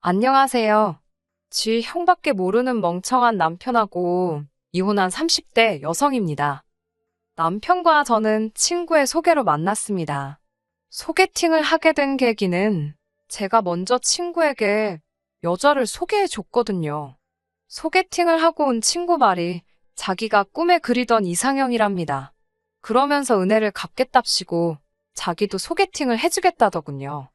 안녕하세요. 지 형밖에 모르는 멍청한 남편하고 이혼한 30대 여성입니다. 남편과 저는 친구의 소개로 만났습니다. 소개팅을 하게 된 계기는 제가 먼저 친구에게 여자를 소개해 줬거든요. 소개팅을 하고 온 친구 말이 자기가 꿈에 그리던 이상형이랍니다. 그러면서 은혜를 갚겠답시고 자기도 소개팅을 해주겠다더군요.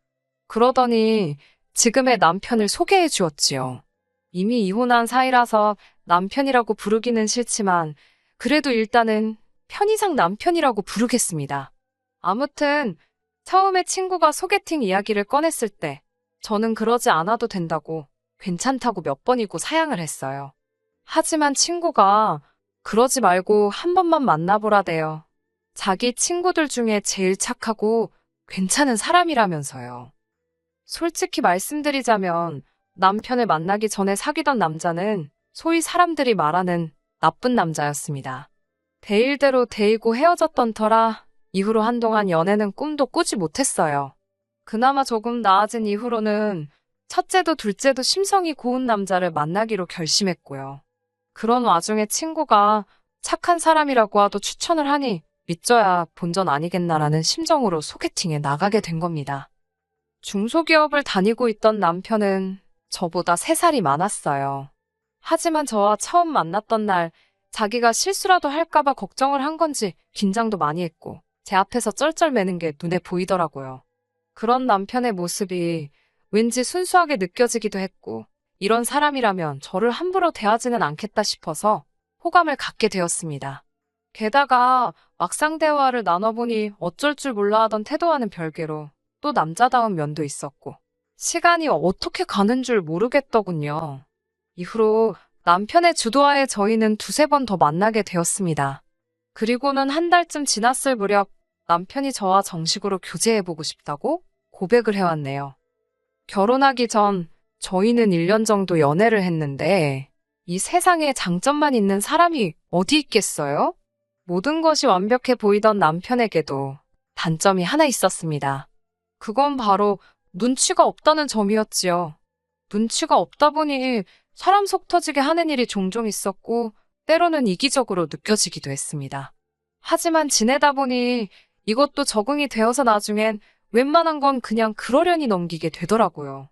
그러더니 지금의 남편을 소개해 주었지요. 이미 이혼한 사이라서 남편이라고 부르기는 싫지만 그래도 일단은 편의상 남편이라고 부르겠습니다. 아무튼 처음에 친구가 소개팅 이야기를 꺼냈을 때 저는 그러지 않아도 된다고 괜찮다고 몇 번이고 사양을 했어요. 하지만 친구가 그러지 말고 한 번만 만나보라대요. 자기 친구들 중에 제일 착하고 괜찮은 사람이라면서요. 솔직히 말씀드리자면 남편을 만나기 전에 사귀던 남자는 소위 사람들이 말하는 나쁜 남자였습니다. 데일대로 데이고 헤어졌던 터라 이후로 한동안 연애는 꿈도 꾸지 못했어요. 그나마 조금 나아진 이후로는 첫째도 둘째도 심성이 고운 남자를 만나기로 결심했고요. 그런 와중에 친구가 착한 사람이라고 하도 추천을 하니 믿져야 본전 아니겠나라는 심정으로 소개팅에 나가게 된 겁니다. 중소기업을 다니고 있던 남편은 저보다 3살이 많았어요. 하지만 저와 처음 만났던 날 자기가 실수라도 할까봐 걱정을 한 건지 긴장도 많이 했고 제 앞에서 쩔쩔매는 게 눈에 보이더라고요. 그런 남편의 모습이 왠지 순수하게 느껴지기도 했고 이런 사람이라면 저를 함부로 대하지는 않겠다 싶어서 호감을 갖게 되었습니다. 게다가 막상 대화를 나눠보니 어쩔 줄 몰라 하던 태도와는 별개로 또 남자다운 면도 있었고 시간이 어떻게 가는 줄 모르겠더군요. 이후로 남편의 주도하에 저희는 2~3번 더 만나게 되었습니다. 그리고는 한 달쯤 지났을 무렵 남편이 저와 정식으로 교제해보고 싶다고 고백을 해왔네요. 결혼하기 전 저희는 1년 정도 연애를 했는데 이 세상에 장점만 있는 사람이 어디 있겠어요? 모든 것이 완벽해 보이던 남편에게도 단점이 하나 있었습니다. 그건 바로 눈치가 없다는 점이었지요. 눈치가 없다 보니 사람 속 터지게 하는 일이 종종 있었고 때로는 이기적으로 느껴지기도 했습니다. 하지만 지내다 보니 이것도 적응이 되어서 나중엔 웬만한 건 그냥 그러려니 넘기게 되더라고요.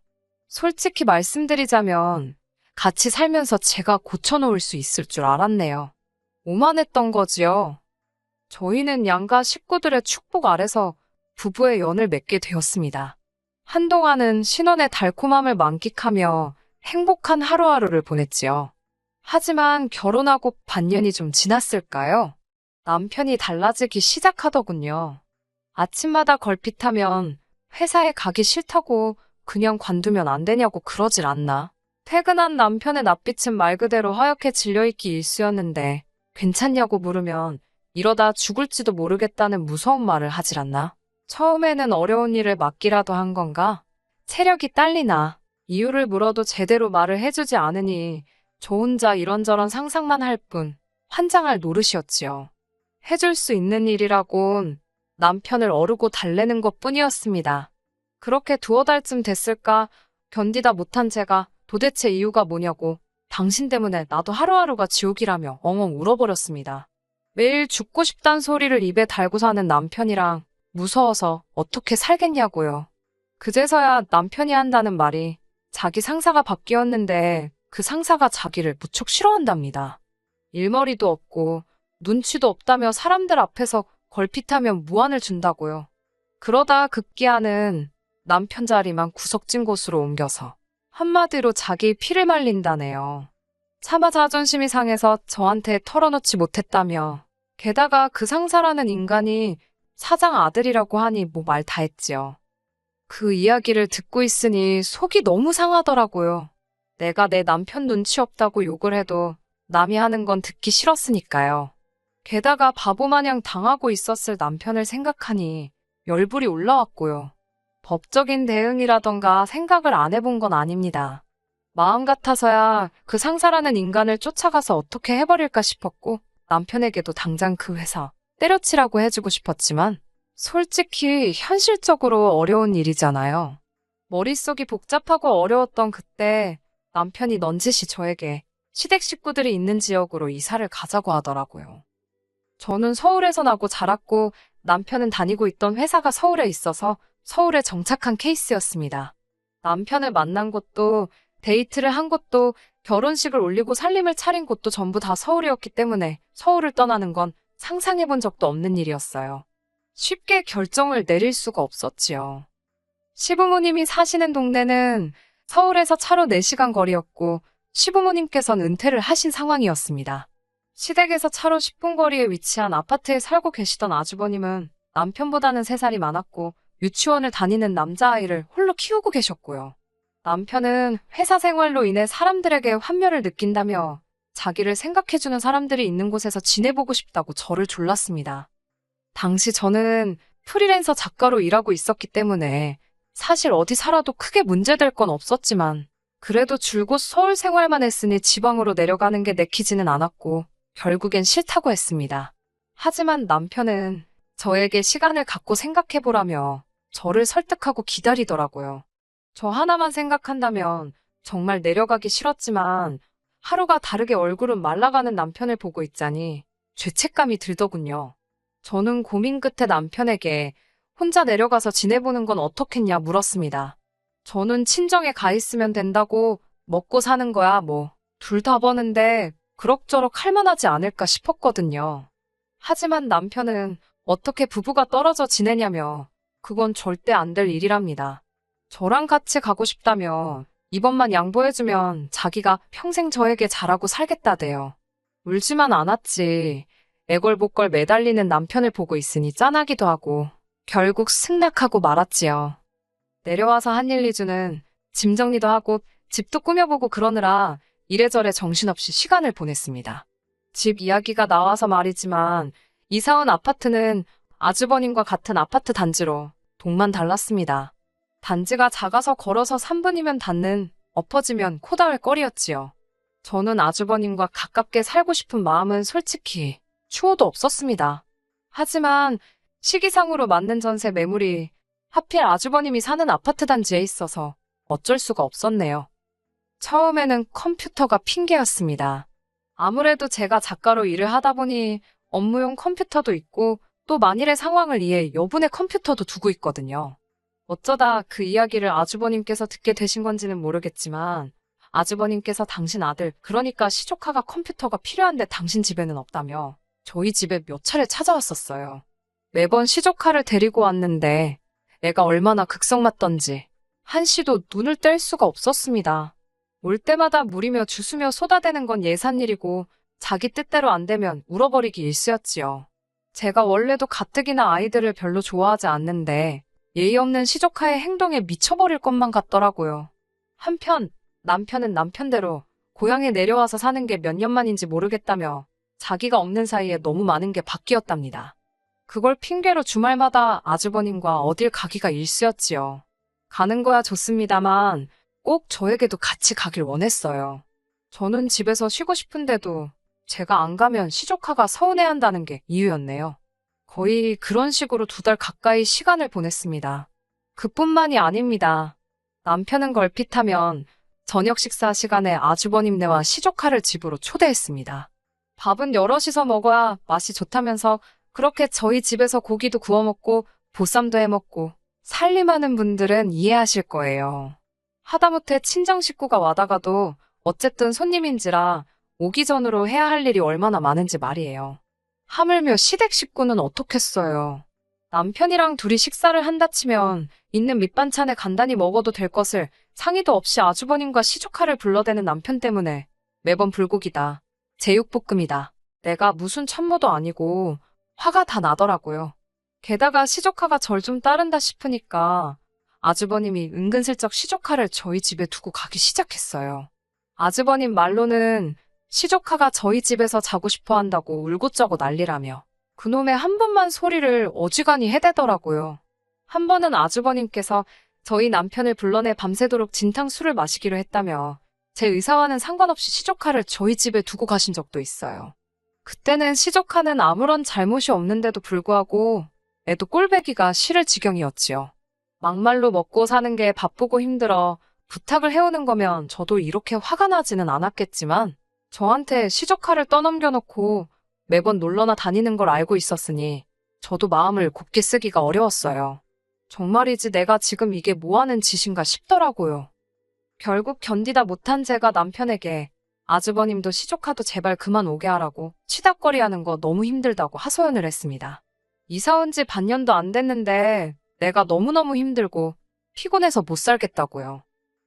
솔직히 말씀드리자면 같이 살면서 제가 고쳐놓을 수 있을 줄 알았네요. 오만했던 거지요. 저희는 양가 식구들의 축복 아래서 부부의 연을 맺게 되었습니다. 한동안은 신혼의 달콤함을 만끽하며 행복한 하루하루를 보냈지요. 하지만 결혼하고 반년이 좀 지났을까요? 남편이 달라지기 시작하더군요. 아침마다 걸핏하면 회사에 가기 싫다고 그냥 관두면 안 되냐고 그러질 않나. 퇴근한 남편의 낯빛은 말 그대로 하얗게 질려있기 일쑤였는데 괜찮냐고 물으면 이러다 죽을지도 모르겠다는 무서운 말을 하질 않나. 처음에는 어려운 일을 맡기라도 한 건가? 체력이 딸리나? 이유를 물어도 제대로 말을 해주지 않으니 저 혼자 이런저런 상상만 할 뿐 환장할 노릇이었지요. 해줄 수 있는 일이라곤 남편을 어르고 달래는 것뿐이었습니다. 그렇게 2~5달쯤 됐을까 견디다 못한 제가 도대체 이유가 뭐냐고 당신 때문에 나도 하루하루가 지옥이라며 엉엉 울어버렸습니다. 매일 죽고 싶단 소리를 입에 달고 사는 남편이랑 무서워서 어떻게 살겠냐고요. 그제서야 남편이 한다는 말이 자기 상사가 바뀌었는데 그 상사가 자기를 무척 싫어한답니다. 일머리도 없고 눈치도 없다며 사람들 앞에서 걸핏하면 무안을 준다고요. 그러다 급기야는 남편 자리만 구석진 곳으로 옮겨서 한마디로 자기 피를 말린다네요. 차마 자존심이 상해서 저한테 털어놓지 못했다며 게다가 그 상사라는 인간이 사장 아들이라고 하니 뭐 말 다 했지요. 그 이야기를 듣고 있으니 속이 너무 상하더라고요. 내가 내 남편 눈치 없다고 욕을 해도 남이 하는 건 듣기 싫었으니까요. 게다가 바보마냥 당하고 있었을 남편을 생각하니 열불이 올라왔고요. 법적인 대응이라던가 생각을 안 해본 건 아닙니다. 마음 같아서야 그 상사라는 인간을 쫓아가서 어떻게 해버릴까 싶었고 남편에게도 당장 그 회사 때려치라고 해주고 싶었지만 솔직히 현실적으로 어려운 일이잖아요. 머릿속이 복잡하고 어려웠던 그때 남편이 넌지시 저에게 시댁 식구들이 있는 지역으로 이사를 가자고 하더라고요. 저는 서울에서 나고 자랐고 남편은 다니고 있던 회사가 서울에 있어서 서울에 정착한 케이스였습니다. 남편을 만난 곳도 데이트를 한 곳도 결혼식을 올리고 살림을 차린 곳도 전부 다 서울이었기 때문에 서울을 떠나는 건 상상해 본 적도 없는 일이었어요. 쉽게 결정을 내릴 수가 없었지요. 시부모님이 사시는 동네는 서울에서 차로 4시간 거리였고 시부모님께서는 은퇴를 하신 상황이었습니다. 시댁에서 차로 10분 거리에 위치한 아파트에 살고 계시던 아주버님은 남편보다는 3살이 많았고 유치원을 다니는 남자아이를 홀로 키우고 계셨고요. 남편은 회사 생활로 인해 사람들에게 환멸을 느낀다며 자기를 생각해주는 사람들이 있는 곳에서 지내보고 싶다고 저를 졸랐습니다. 당시 저는 프리랜서 작가로 일하고 있었기 때문에 사실 어디 살아도 크게 문제될 건 없었지만 그래도 줄곧 서울 생활만 했으니 지방으로 내려가는 게 내키지는 않았고 결국엔 싫다고 했습니다. 하지만 남편은 저에게 시간을 갖고 생각해보라며 저를 설득하고 기다리더라고요. 저 하나만 생각한다면 정말 내려가기 싫었지만 하루가 다르게 얼굴은 말라가는 남편을 보고 있자니 죄책감이 들더군요. 저는 고민 끝에 남편에게 혼자 내려가서 지내보는 건 어떻겠냐 물었습니다. 저는 친정에 가 있으면 된다고 먹고 사는 거야 뭐 둘 다 버는데 그럭저럭 할만하지 않을까 싶었거든요. 하지만 남편은 어떻게 부부가 떨어져 지내냐며 그건 절대 안 될 일이랍니다. 저랑 같이 가고 싶다며 이번만 양보해주면 자기가 평생 저에게 잘하고 살겠다대요. 울지만 않았지. 애걸복걸 매달리는 남편을 보고 있으니 짠하기도 하고 결국 승낙하고 말았지요. 내려와서 한 1, 2주는 짐 정리도 하고 집도 꾸며보고 그러느라 이래저래 정신없이 시간을 보냈습니다. 집 이야기가 나와서 말이지만 이사 온 아파트는 아주버님과 같은 아파트 단지로 동만 달랐습니다. 단지가 작아서 걸어서 3분이면 닿는 엎어지면 코 닿을 거리였지요. 저는 아주버님과 가깝게 살고 싶은 마음은 솔직히 추호도 없었습니다. 하지만 시기상으로 맞는 전세 매물이 하필 아주버님이 사는 아파트 단지에 있어서 어쩔 수가 없었네요. 처음에는 컴퓨터가 핑계였습니다. 아무래도 제가 작가로 일을 하다 보니 업무용 컴퓨터도 있고 또 만일의 상황을 위해 여분의 컴퓨터도 두고 있거든요. 어쩌다 그 이야기를 아주버님께서 듣게 되신 건지는 모르겠지만 아주버님께서 당신 아들, 그러니까 시조카가 컴퓨터가 필요한데 당신 집에는 없다며 저희 집에 몇 차례 찾아왔었어요. 매번 시조카를 데리고 왔는데 애가 얼마나 극성맞던지 한시도 눈을 뗄 수가 없었습니다. 올 때마다 물이며 주스며 쏟아대는 건 예산일이고 자기 뜻대로 안 되면 울어버리기 일쑤였지요. 제가 원래도 가뜩이나 아이들을 별로 좋아하지 않는데 예의 없는 시조카의 행동에 미쳐버릴 것만 같더라고요. 한편 남편은 남편대로 고향에 내려와서 사는 게 몇 년 만인지 모르겠다며 자기가 없는 사이에 너무 많은 게 바뀌었답니다. 그걸 핑계로 주말마다 아주버님과 어딜 가기가 일쑤였지요. 가는 거야 좋습니다만 꼭 저에게도 같이 가길 원했어요. 저는 집에서 쉬고 싶은데도 제가 안 가면 시조카가 서운해한다는 게 이유였네요. 거의 그런 식으로 2달 가까이 시간을 보냈습니다. 그뿐만이 아닙니다. 남편은 걸핏하면 저녁 식사 시간에 아주버님네와 시조카를 집으로 초대했습니다. 밥은 여럿이서 먹어야 맛이 좋다면서 그렇게 저희 집에서 고기도 구워 먹고 보쌈도 해 먹고 살림하는 분들은 이해하실 거예요. 하다못해 친정 식구가 와다가도 어쨌든 손님인지라 오기 전으로 해야 할 일이 얼마나 많은지 말이에요. 하물며 시댁 식구는 어떻겠어요. 남편이랑 둘이 식사를 한다 치면 있는 밑반찬에 간단히 먹어도 될 것을 상의도 없이 아주버님과 시조카를 불러대는 남편 때문에 매번 불고기다, 제육볶음이다, 내가 무슨 천모도 아니고 화가 다 나더라고요. 게다가 시조카가 절 좀 따른다 싶으니까 아주버님이 은근슬쩍 시조카를 저희 집에 두고 가기 시작했어요. 아주버님 말로는 시조카가 저희 집에서 자고 싶어 한다고 울고짜고 난리라며 그놈의 한 번만 소리를 어지간히 해대더라고요. 한 번은 아주버님께서 저희 남편을 불러내 밤새도록 진탕술을 마시기로 했다며 제 의사와는 상관없이 시조카를 저희 집에 두고 가신 적도 있어요. 그때는 시조카는 아무런 잘못이 없는데도 불구하고 애도 꼴배기가 싫을 지경이었지요. 막말로 먹고 사는 게 바쁘고 힘들어 부탁을 해오는 거면 저도 이렇게 화가 나지는 않았겠지만 저한테 시조카를 떠넘겨놓고 매번 놀러나 다니는 걸 알고 있었으니 저도 마음을 곱게 쓰기가 어려웠어요. 정말이지 내가 지금 이게 뭐 하는 짓인가 싶더라고요. 결국 견디다 못한 제가 남편에게 아주버님도 시조카도 제발 그만 오게 하라고 치닥거리 하는 거 너무 힘들다고 하소연을 했습니다. 이사 온 지 반년도 안 됐는데 내가 너무너무 힘들고 피곤해서 못 살겠다고요.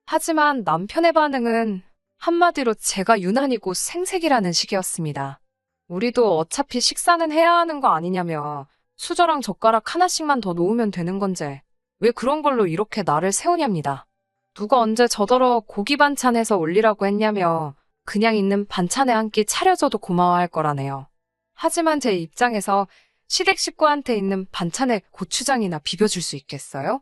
하지만 남편의 반응은 한마디로 제가 유난히고 생색이라는 식이었습니다. 우리도 어차피 식사는 해야 하는 거 아니냐며 수저랑 젓가락 하나씩만 더 놓으면 되는 건데 왜 그런 걸로 이렇게 나를 세우냐입니다. 누가 언제 저더러 고기 반찬해서 올리라고 했냐며 그냥 있는 반찬에 한 끼 차려줘도 고마워할 거라네요. 하지만 제 입장에서 시댁 식구한테 있는 반찬에 고추장이나 비벼줄 수 있겠어요?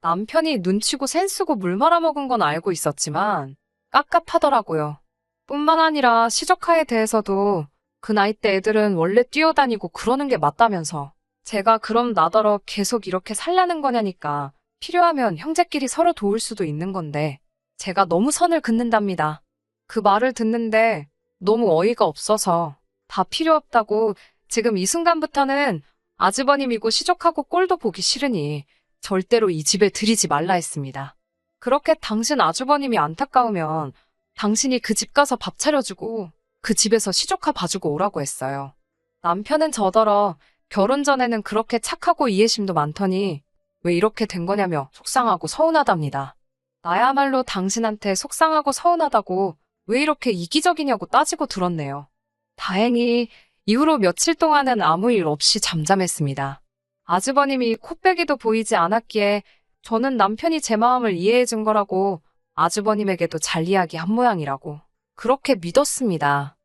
남편이 눈치고 센쓰고 물 말아먹은 건 알고 있었지만 깝깝하더라고요. 뿐만 아니라 시조카에 대해서도 그 나이 때 애들은 원래 뛰어다니고 그러는 게 맞다면서 제가 그럼 나더러 계속 이렇게 살라는 거냐니까 필요하면 형제끼리 서로 도울 수도 있는 건데 제가 너무 선을 긋는답니다. 그 말을 듣는데 너무 어이가 없어서 다 필요 없다고 지금 이 순간부터는 아주버님이고 시족하고 꼴도 보기 싫으니 절대로 이 집에 들이지 말라 했습니다. 그렇게 당신 아주버님이 안타까우면 당신이 그 집 가서 밥 차려주고 그 집에서 시조카 봐주고 오라고 했어요. 남편은 저더러 결혼 전에는 그렇게 착하고 이해심도 많더니 왜 이렇게 된 거냐며 속상하고 서운하답니다. 나야말로 당신한테 속상하고 서운하다고 왜 이렇게 이기적이냐고 따지고 들었네요. 다행히 이후로 며칠 동안은 아무 일 없이 잠잠했습니다. 아주버님이 코빼기도 보이지 않았기에 저는 남편이 제 마음을 이해해 준 거라고 아주버님에게도 잘 이야기한 모양이라고 그렇게 믿었습니다.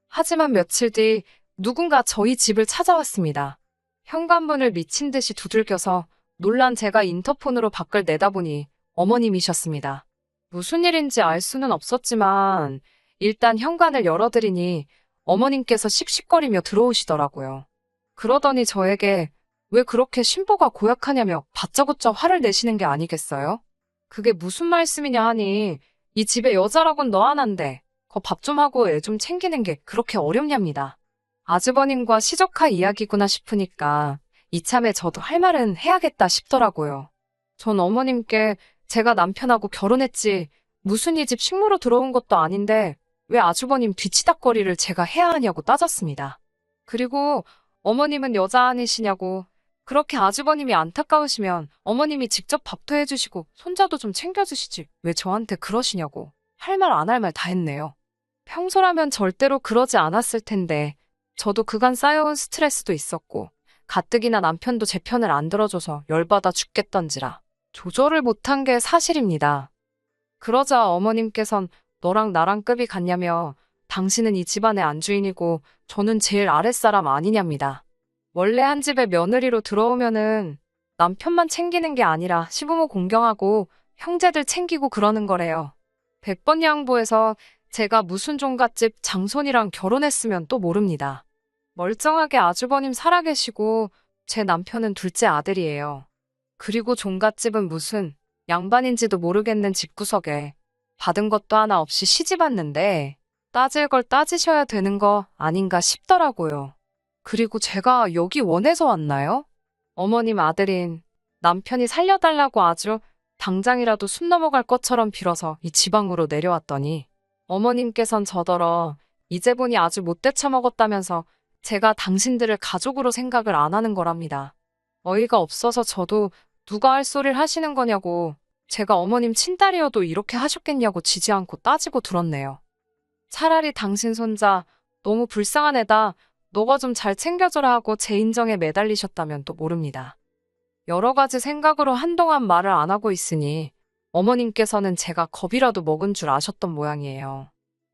하지만 며칠 뒤 누군가 저희 집을 찾아왔습니다. 현관문을 미친 듯이 두들겨서 놀란 제가 인터폰으로 밖을 내다보니 어머님이셨습니다. 무슨 일인지 알 수는 없었지만 일단 현관을 열어드리니 어머님께서 씩씩거리며 들어오시더라고요. 그러더니 저에게 왜 그렇게 신보가 고약하냐며 바짝우짝 화를 내시는 게 아니겠어요? 그게 무슨 말씀이냐 하니 이 집에 여자라곤 너 하나인데 거 밥 좀 하고 애 좀 챙기는 게 그렇게 어렵냐입니다. 아주버님과 시조카 이야기구나 싶으니까 이참에 저도 할 말은 해야겠다 싶더라고요. 전 어머님께 제가 남편하고 결혼했지 무슨 이 집 식모로 들어온 것도 아닌데 왜 아주버님 뒤치다꺼리를 제가 해야 하냐고 따졌습니다. 그리고 어머님은 여자 아니시냐고 그렇게 아주버님이 안타까우시면 어머님이 직접 밥도 해주시고 손자도 좀 챙겨주시지 왜 저한테 그러시냐고 할 말 안 할 말 다 했네요. 평소라면 절대로 그러지 않았을 텐데 저도 그간 쌓여온 스트레스도 있었고 가뜩이나 남편도 제 편을 안 들어줘서 열받아 죽겠던지라 조절을 못한 게 사실입니다. 그러자 어머님께선 너랑 나랑 급이 같냐며 당신은 이 집안의 안주인이고 저는 제일 아랫사람 아니냐입니다. 원래 한 집에 며느리로 들어오면은 남편만 챙기는 게 아니라 시부모 공경하고 형제들 챙기고 그러는 거래요. 100번 양보해서 제가 무슨 종갓집 장손이랑 결혼했으면 또 모릅니다. 멀쩡하게 아주버님 살아계시고 제 남편은 둘째 아들이에요. 그리고 종갓집은 무슨 양반인지도 모르겠는 집구석에 받은 것도 하나 없이 시집 왔는데 따질 걸 따지셔야 되는 거 아닌가 싶더라고요. 그리고 제가 여기 원해서 왔나요? 어머님 아들인 남편이 살려달라고 아주 당장이라도 숨 넘어갈 것처럼 빌어서 이 지방으로 내려왔더니 어머님께선 저더러 이제 보니 아주 못돼 처먹었다면서 제가 당신들을 가족으로 생각을 안 하는 거랍니다. 어이가 없어서 저도 누가 할 소리를 하시는 거냐고 제가 어머님 친딸이어도 이렇게 하셨겠냐고 지지 않고 따지고 들었네요. 차라리 당신 손자 너무 불쌍한 애다. 너가 좀 잘 챙겨줘라 하고 제 인정에 매달리셨다면 또 모릅니다. 여러 가지 생각으로 한동안 말을 안 하고 있으니 어머님께서는 제가 겁이라도 먹은 줄 아셨던 모양이에요.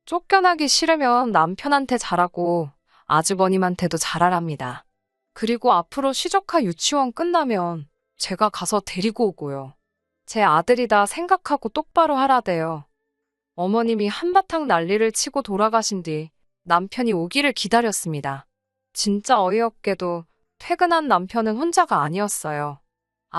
쫓겨나기 싫으면 남편한테 잘하고 아주버님한테도 잘하랍니다. 그리고 앞으로 시조카 유치원 끝나면 제가 가서 데리고 오고요. 제 아들이다 생각하고 똑바로 하라대요. 어머님이 한바탕 난리를 치고 돌아가신 뒤 남편이 오기를 기다렸습니다. 진짜 어이없게도 퇴근한 남편은 혼자가 아니었어요.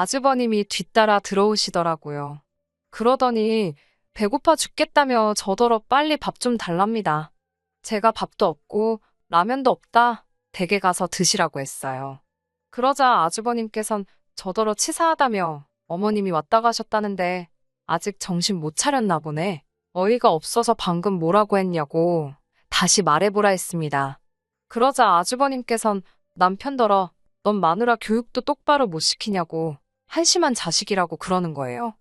아주버님이 뒤따라 들어오시더라고요. 그러더니 배고파 죽겠다며 저더러 빨리 밥 좀 달랍니다. 제가 밥도 없고 라면도 없다. 댁에 가서 드시라고 했어요. 그러자 아주버님께선 저더러 치사하다며 어머님이 왔다 가셨다는데 아직 정신 못 차렸나 보네. 어이가 없어서 방금 뭐라고 했냐고 다시 말해보라 했습니다. 그러자 아주버님께선 남편더러 넌 마누라 교육도 똑바로 못 시키냐고 한심한 자식이라고 그러는 거예요.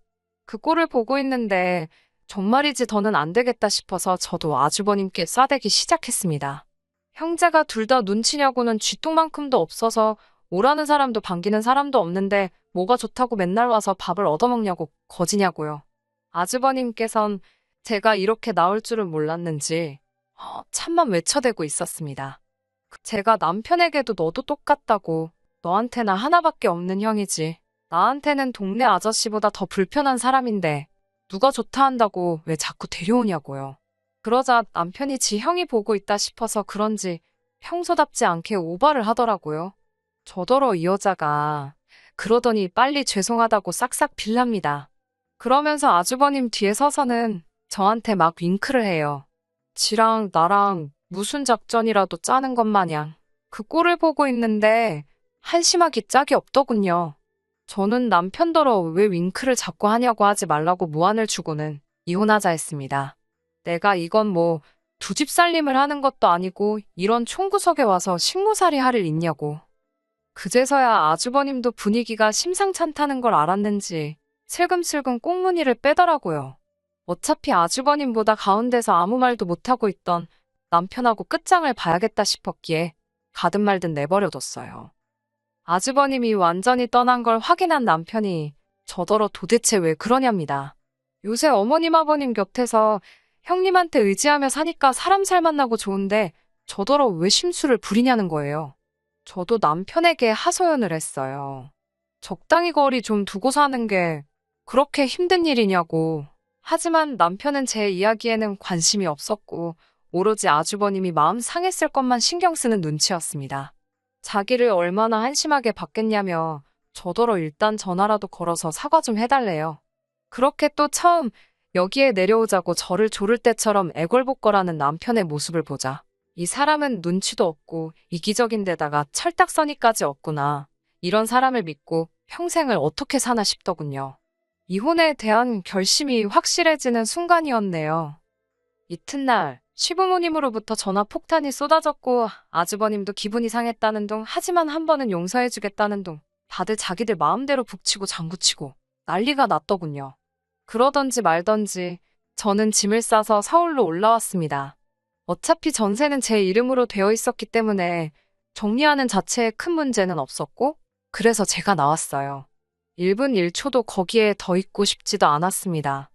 그 꼴을 보고 있는데 정말이지 더는 안 되겠다 싶어서 저도 아주버님께 싸대기 시작했습니다. 형제가 둘 다 눈치냐고는 쥐똥만큼도 없어서 오라는 사람도 반기는 사람도 없는데 뭐가 좋다고 맨날 와서 밥을 얻어먹냐고 거지냐고요. 아주버님께선 제가 이렇게 나올 줄은 몰랐는지 참만 외쳐대고 있었습니다. 제가 남편에게도 너도 똑같다고 너한테나 하나밖에 없는 형이지. 나한테는 동네 아저씨보다 더 불편한 사람인데 누가 좋다 한다고 왜 자꾸 데려오냐고요. 그러자 남편이 지 형이 보고 있다 싶어서 그런지 평소답지 않게 오바를 하더라고요. 저더러 이 여자가 그러더니 빨리 죄송하다고 싹싹 빌랍니다. 그러면서 아주버님 뒤에 서서는 저한테 막 윙크를 해요. 지랑 나랑 무슨 작전이라도 짜는 것 마냥 그 꼴을 보고 있는데 한심하기 짝이 없더군요. 저는 남편더러 왜 윙크를 자꾸 하냐고 하지 말라고 무안을 주고는 이혼하자 했습니다. 내가 이건 뭐 두 집 살림을 하는 것도 아니고 이런 총구석에 와서 식모살이 할 일 있냐고. 그제서야 아주버님도 분위기가 심상찮다는 걸 알았는지 슬금슬금 꽁무니를 빼더라고요. 어차피 아주버님보다 가운데서 아무 말도 못하고 있던 남편하고 끝장을 봐야겠다 싶었기에 가든 말든 내버려뒀어요. 아주버님이 완전히 떠난 걸 확인한 남편이 저더러 도대체 왜 그러냐입니다. 요새 어머님 아버님 곁에서 형님한테 의지하며 사니까 사람 살 만나고 좋은데 저더러 왜 심술을 부리냐는 거예요. 저도 남편에게 하소연을 했어요. 적당히 거리 좀 두고 사는 게 그렇게 힘든 일이냐고. 하지만 남편은 제 이야기에는 관심이 없었고 오로지 아주버님이 마음 상했을 것만 신경 쓰는 눈치였습니다. 자기를 얼마나 한심하게 봤겠냐며 저더러 일단 전화라도 걸어서 사과 좀 해달래요. 그렇게 또 처음 여기에 내려오자고 저를 조를 때처럼 애걸복걸하는 남편의 모습을 보자. 이 사람은 눈치도 없고 이기적인 데다가 철딱서니까지 없구나. 이런 사람을 믿고 평생을 어떻게 사나 싶더군요. 이혼에 대한 결심이 확실해지는 순간이었네요. 이튿날 시부모님으로부터 전화 폭탄이 쏟아졌고 아주버님도 기분이 상했다는 둥 하지만 한 번은 용서해주겠다는 둥 다들 자기들 마음대로 북치고 장구치고 난리가 났더군요. 그러던지 말던지 저는 짐을 싸서 서울로 올라왔습니다. 어차피 전세는 제 이름으로 되어 있었기 때문에 정리하는 자체에 큰 문제는 없었고 그래서 제가 나왔어요. 1분 1초도 거기에 더 있고 싶지도 않았습니다.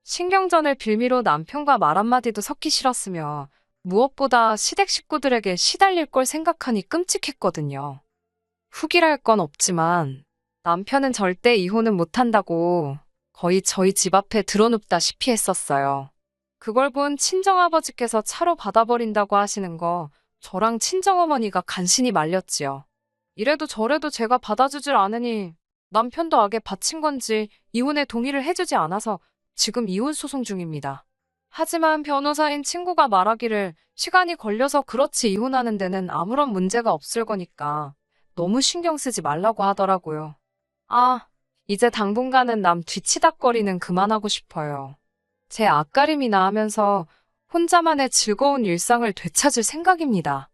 신경전을 빌미로 남편과 말 한마디도 섞기 싫었으며 무엇보다 시댁 식구들에게 시달릴 걸 생각하니 끔찍했거든요. 후기랄 건 없지만 남편은 절대 이혼은 못한다고 거의 저희 집 앞에 드러눕다시피 했었어요. 그걸 본 친정아버지께서 차로 받아버린다고 하시는 거 저랑 친정어머니가 간신히 말렸지요. 이래도 저래도 제가 받아주질 않으니 남편도 악에 바친 건지 이혼에 동의를 해주지 않아서 지금 이혼 소송 중입니다. 하지만 변호사인 친구가 말하기를 시간이 걸려서 그렇지 이혼하는 데는 아무런 문제가 없을 거니까 너무 신경 쓰지 말라고 하더라고요. 이제 당분간은 남 뒤치다꺼리는 그만하고 싶어요. 제 앞가림이나 하면서 혼자만의 즐거운 일상을 되찾을 생각입니다.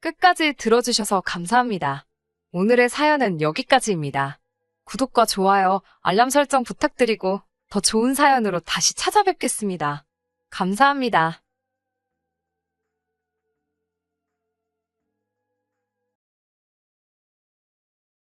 끝까지 들어주셔서 감사합니다. 오늘의 사연은 여기까지입니다. 구독과 좋아요, 알람 설정 부탁드리고 더 좋은 사연으로 다시 찾아뵙겠습니다. 감사합니다.